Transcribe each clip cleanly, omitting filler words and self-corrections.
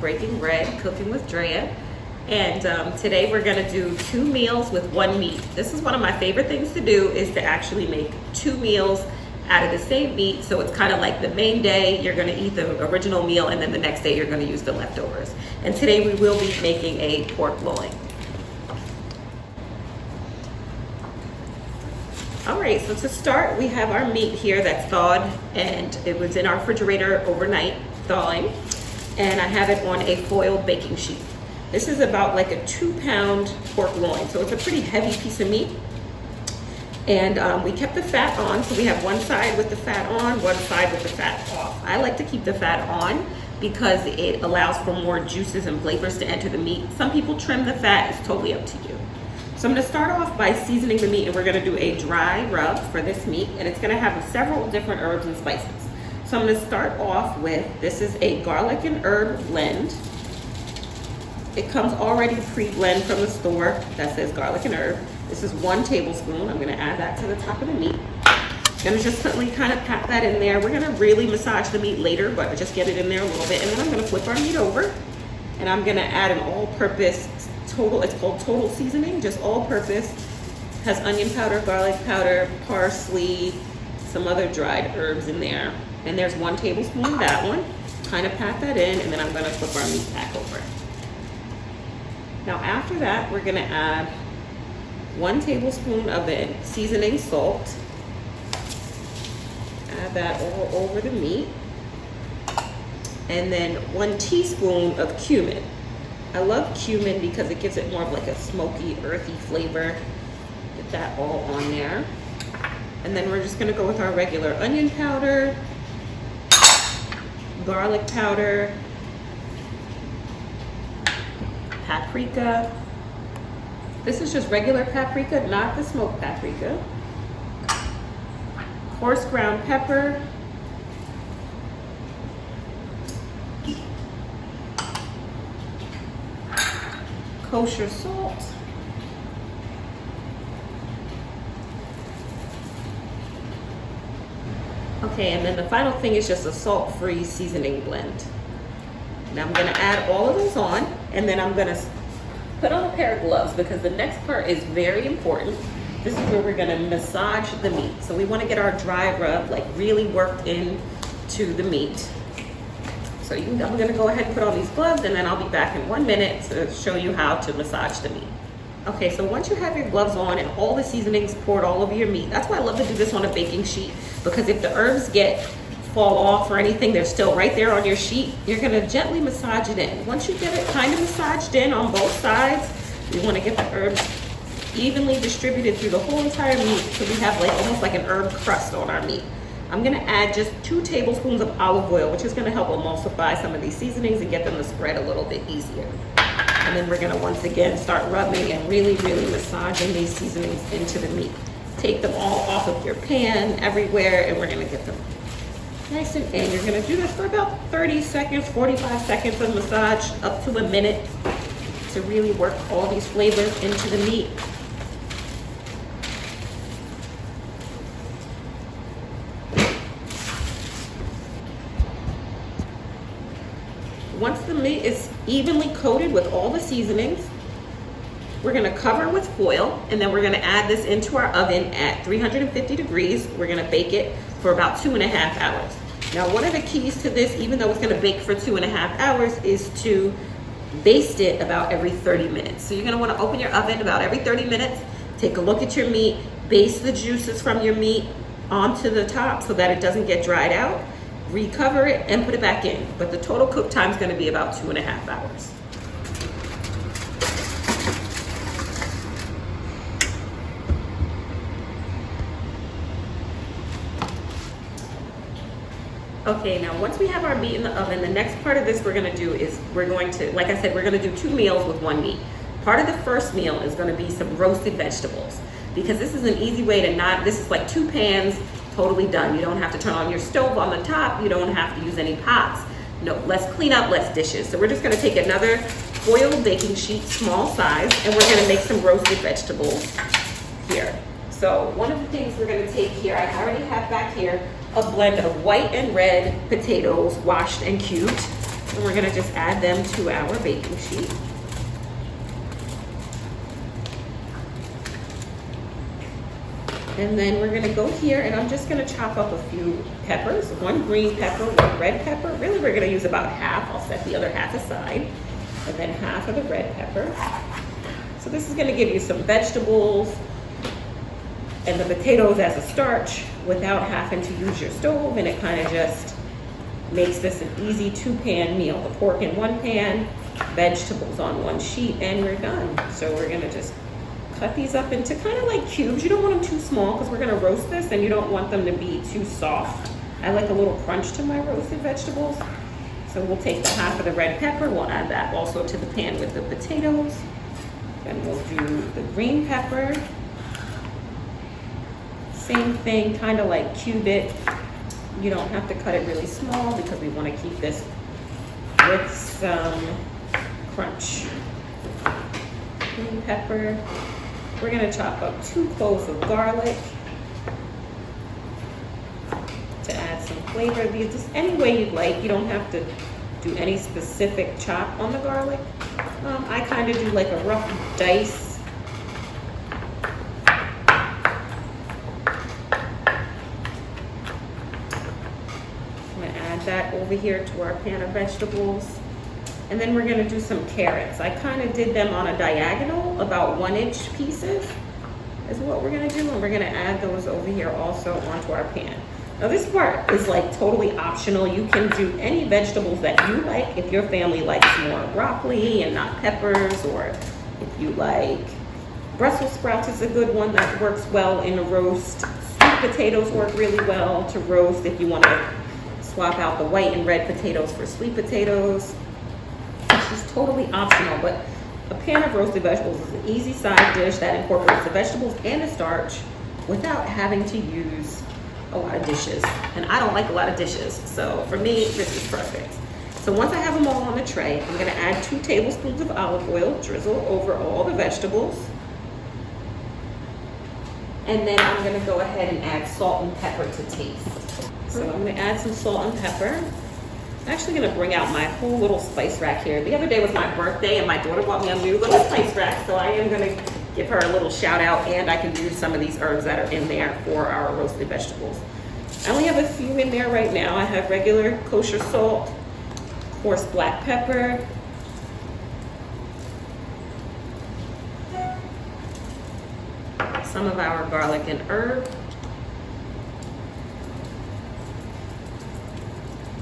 Breaking Bread, Cooking with Drea. And today we're gonna do 2 meals with 1 meat. This is one of my favorite things to do, is to actually make 2 meals out of the same meat. So it's kind of like the main day, you're gonna eat the original meal, and then the next day you're gonna use the leftovers. And today we will be making a pork loin. All right, so to start, we have our meat here that's thawed, and it was in our refrigerator overnight thawing. And I have it on a foil baking sheet. This is about like a 2-pound pork loin, so it's a pretty heavy piece of meat. And we kept the fat on, so we have one side with the fat on, one side with the fat off. I like to keep the fat on because it allows for more juices and flavors to enter the meat. Some people trim the fat, it's totally up to you. So I'm gonna start off by seasoning the meat, and we're gonna do a dry rub for this meat, and it's gonna have several different herbs and spices. So I'm gonna start off with, this is a garlic and herb blend. It comes already pre-blend from the store that says garlic and herb. This is 1 tablespoon. I'm gonna add that to the top of the meat. Gonna just gently kind of pat that in there. We're gonna really massage the meat later, but just get it in there a little bit. And then I'm gonna flip our meat over, and I'm gonna add an all-purpose total, it's called total seasoning, just all-purpose. Has onion powder, garlic powder, parsley, some other dried herbs in there. And there's 1 tablespoon of that one. Kind of pat that in, and then I'm gonna flip our meat back over. Now after that, we're gonna add 1 tablespoon of the seasoning salt. Add that all over the meat. And then 1 teaspoon of cumin. I love cumin because it gives it more of like a smoky, earthy flavor. Get that all on there. And then we're just gonna go with our regular onion powder, garlic powder, paprika. This is just regular paprika, not the smoked paprika. Coarse ground pepper. Kosher salt. Okay, and then the final thing is just a salt-free seasoning blend. Now I'm gonna add all of those on, and then I'm gonna put on a pair of gloves because the next part is very important. This is where we're gonna massage the meat. So we wanna get our dry rub like really worked into the meat. So I'm gonna go ahead and put on these gloves, and then I'll be back in 1 minute to show you how to massage the meat. Okay, so once you have your gloves on and all the seasonings poured all over your meat, that's why I love to do this on a baking sheet, because if the herbs fall off or anything, they're still right there on your sheet. You're gonna gently massage it in. Once you get it kind of massaged in on both sides, we wanna get the herbs evenly distributed through the whole entire meat, so we have like almost like an herb crust on our meat. I'm gonna add just 2 tablespoons of olive oil, which is gonna help emulsify some of these seasonings and get them to spread a little bit easier. And then we're gonna once again start rubbing and really, really massaging these seasonings into the meat. Take them all off of your pan, everywhere, and we're gonna get them nice and in. You're gonna do this for about 30 seconds, 45 seconds of massage, up to a minute, to really work all these flavors into the meat. Once the meat is evenly coated with all the seasonings, we're gonna cover with foil, and then we're gonna add this into our oven at 350 degrees. We're gonna bake it for about 2.5 hours. Now, one of the keys to this, even though it's gonna bake for 2.5 hours, is to baste it about every 30 minutes. So you're gonna wanna open your oven about every 30 minutes, take a look at your meat, baste the juices from your meat onto the top so that it doesn't get dried out, recover it, and put it back in. But the total cook time is gonna be about 2.5 hours. Okay, now once we have our meat in the oven, the next part of this we're gonna do is we're going to, like I said, we're gonna do 2 meals with 1 meat. Part of the first meal is gonna be some roasted vegetables, because this is an easy way to not, this is like 2 pans, totally done. You don't have to turn on your stove on the top. You don't have to use any pots. No, less cleanup, less dishes. So we're just gonna take another foil baking sheet, small size, and we're gonna make some roasted vegetables here. So one of the things we're gonna take here, I already have back here a blend of white and red potatoes, washed and cubed. And we're gonna just add them to our baking sheet. And then we're gonna go here and I'm just gonna chop up a few peppers, one green pepper, one red pepper. Really, we're gonna use about half. I'll set the other half aside. And then half of the red pepper. So this is gonna give you some vegetables and the potatoes as a starch without having to use your stove, and it kind of just makes this an easy 2-pan meal. The pork in 1 pan, vegetables on 1 sheet, and we're done. So we're gonna just cut these up into kind of like cubes. You don't want them too small because we're gonna roast this and you don't want them to be too soft. I like a little crunch to my roasted vegetables. So we'll take the half of the red pepper, we'll add that also to the pan with the potatoes. Then we'll do the green pepper. Same thing, kind of like cube it. You don't have to cut it really small because we want to keep this with some crunch. Green pepper. We're gonna chop up 2 cloves of garlic to add some flavor. These just any way you'd like. You don't have to do any specific chop on the garlic. I kind of do like a rough dice. I'm gonna add that over here to our pan of vegetables. And then we're gonna do some carrots. I kind of did them on a diagonal, about 1-inch pieces is what we're gonna do. And we're gonna add those over here also onto our pan. Now this part is like totally optional. You can do any vegetables that you like. If your family likes more broccoli and not peppers, or if you like Brussels sprouts is a good one that works well in a roast. Sweet potatoes work really well to roast if you wanna swap out the white and red potatoes for sweet potatoes. It's just totally optional, but a pan of roasted vegetables is an easy side dish that incorporates the vegetables and the starch without having to use a lot of dishes. And I don't like a lot of dishes, so for me, this is perfect. So once I have them all on the tray, I'm gonna add 2 tablespoons of olive oil, drizzle over all the vegetables. And then I'm gonna go ahead and add salt and pepper to taste. So I'm gonna add some salt and pepper. I'm actually gonna bring out my whole little spice rack here. The other day was my birthday and my daughter bought me a new little spice rack, so I am gonna give her a little shout out, and I can use some of these herbs that are in there for our roasted vegetables. I only have a few in there right now. I have regular kosher salt, coarse black pepper, some of our garlic and herb.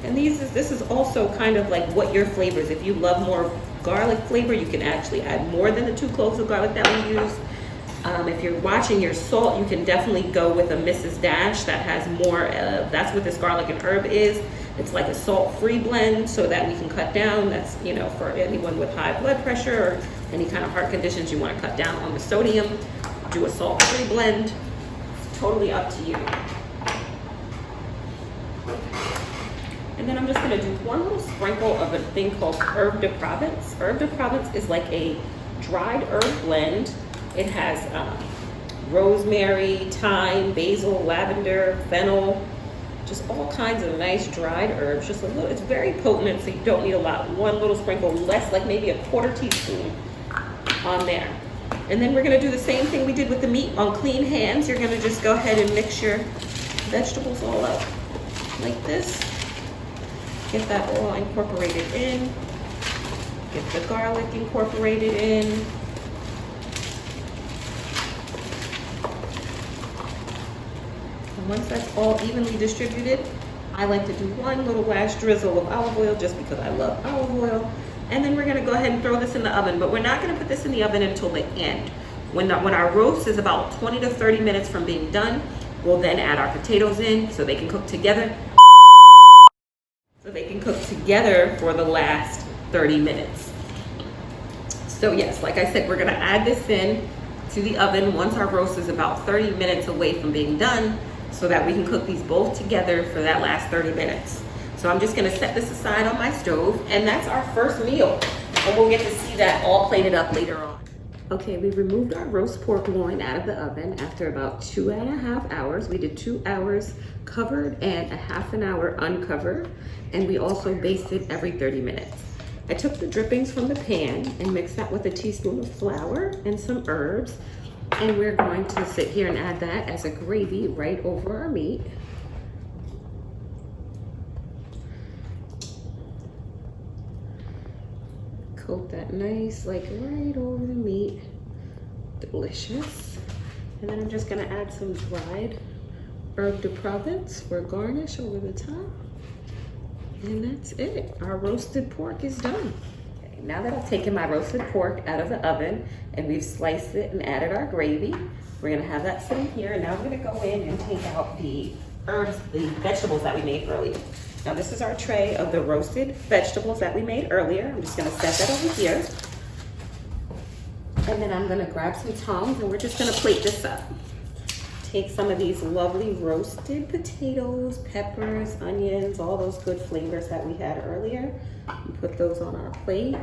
And this is also kind of like what your flavors. If you love more garlic flavor, you can actually add more than the 2 cloves of garlic that we use. If you're watching your salt, you can definitely go with a Mrs. Dash that has more, that's what this garlic and herb is. It's like a salt-free blend so that we can cut down. That's, you know, for anyone with high blood pressure or any kind of heart conditions, you want to cut down on the sodium, do a salt-free blend. It's totally up to you. And then I'm just gonna do 1 little sprinkle of a thing called Herbe de Provence. Herbe de Provence is like a dried herb blend. It has rosemary, thyme, basil, lavender, fennel, just all kinds of nice dried herbs. Just a little, it's very potent, so you don't need a lot. 1 little sprinkle, less, like maybe a 1/4 teaspoon on there. And then we're gonna do the same thing we did with the meat. On clean hands, you're gonna just go ahead and mix your vegetables all up like this. Get that all incorporated in. Get the garlic incorporated in. And once that's all evenly distributed, I like to do 1 little last drizzle of olive oil just because I love olive oil. And then we're gonna go ahead and throw this in the oven, but we're not gonna put this in the oven until the end. When our roast is about 20 to 30 minutes from being done, we'll then add our potatoes in so they can cook together. For the last 30 minutes. So yes, like I said, we're gonna add this in to the oven once our roast is about 30 minutes away from being done so that we can cook these both together for that last 30 minutes. So I'm just gonna set this aside on my stove, and that's our first meal. And we'll get to see that all plated up later on. Okay, we removed our roast pork loin out of the oven after about 2.5 hours. We did 2 hours covered and a half an hour uncovered, and we also basted every 30 minutes. I took the drippings from the pan and mixed that with a teaspoon of flour and some herbs, and we're going to sit here and add that as a gravy right over our meat. Coat that nice, like right over the meat. Delicious. And then I'm just gonna add some dried herb de Provence for garnish over the top. And that's it. Our roasted pork is done. Okay, now that I've taken my roasted pork out of the oven and we've sliced it and added our gravy, we're gonna have that sitting here. And now I'm gonna go in and take out the herbs, the vegetables that we made earlier. Now this is our tray of the roasted vegetables that we made earlier. I'm just gonna set that over here. And then I'm gonna grab some tongs and we're just gonna plate this up. Take some of these lovely roasted potatoes, peppers, onions, all those good flavors that we had earlier, and put those on our plate.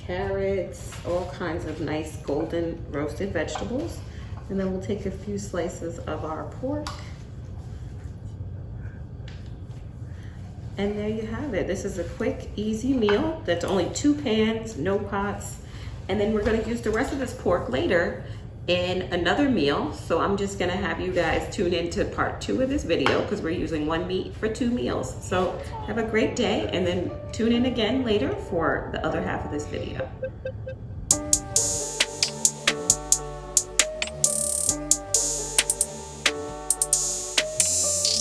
Carrots, all kinds of nice golden roasted vegetables. And then we'll take a few slices of our pork. And there you have it. This is a quick, easy meal. That's only 2 pans, no pots. And then we're gonna use the rest of this pork later in another meal. So I'm just gonna have you guys tune into part 2 of this video because we're using 1 meat for 2 meals. So have a great day and then tune in again later for the other half of this video.